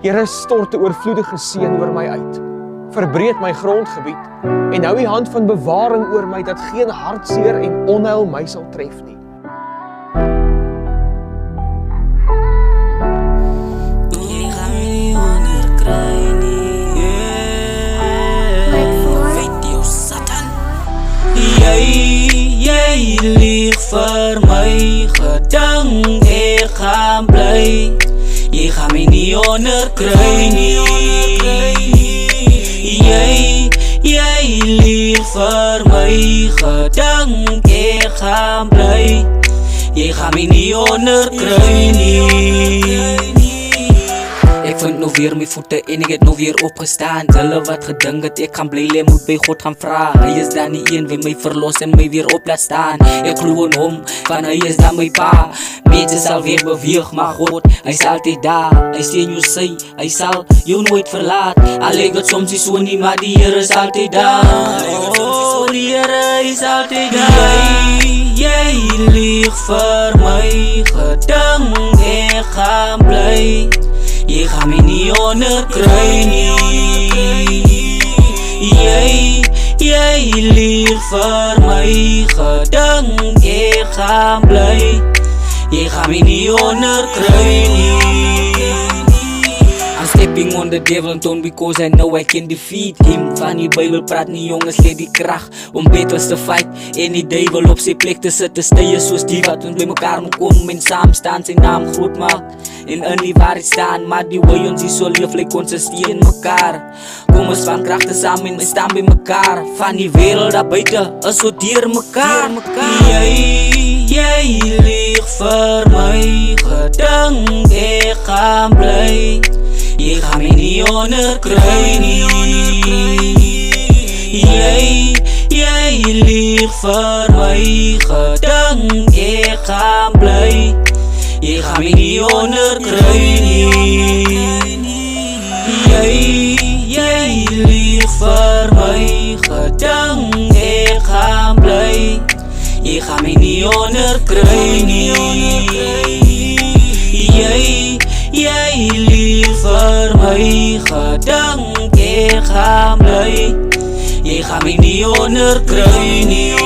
Here, stort 'n oorvloedige seën oor my uit. Verbreed my grondgebied en hou die hand van bewaring oor my dat geen hartseer en onheil my sal tref nie. Jy lieg vir my gedink, ek gaan bly. Jy gaan my nie onderkry nie. Jy lieg vir my gedink, ek gaan bly. Jy gaan my nie onderkry nie. Ek vind nou weer my voete en ek het nou weer opgestaan. Hulle wat gedink het ek gaan bly lê, moet by God gaan vra. Hy is dan die een wie my verlos en my weer op laat staan. Ek glo in hom, van hy is dan my pa. Mense sal weer beweeg, maar God, hy is altyd daar. Hy steen jou sy, hy sal jou nooit verlaat. Al lyk het soms nie so nie, maar die Here is altyd daar. Oh, die Here is altyd daar. Jy lieg vir my gedink, ek gaan bly. Jy gaan my nie onderkry nie. Jy lieg vir my gedink, ek gaan bly. Jy gaan my nie onderkry nie. I'm stepping on the devil's throne because I know I can defeat him. Van die Bybel praat nie, jongens, het die krag om battles te fight en die duiwel op sy plek te sit, te stay soos die wat ons by mekaar moet kom en saam staan, sy naam groot maak en in die waarheid staan. Maar die way ons hier so leef, lyk ons steun mekaar. Kom ons van kragte saam en staan by mekaar. Van die wêreld daar buite is so deur mekaar. Jy lieg vir my gedink, ek gaan bly. Jy gaan my nie onderkry nie. Jy lieg vir my gedink, ek gaan bly. Jy gaan my nie onderkry nie. Jy lieg vir my gedink, ek gaan bly. Jy gaan my nie onderkry nie. Jy lieg vir my gedink, ek gaan bly. Jy gaan my nie onderkry nie.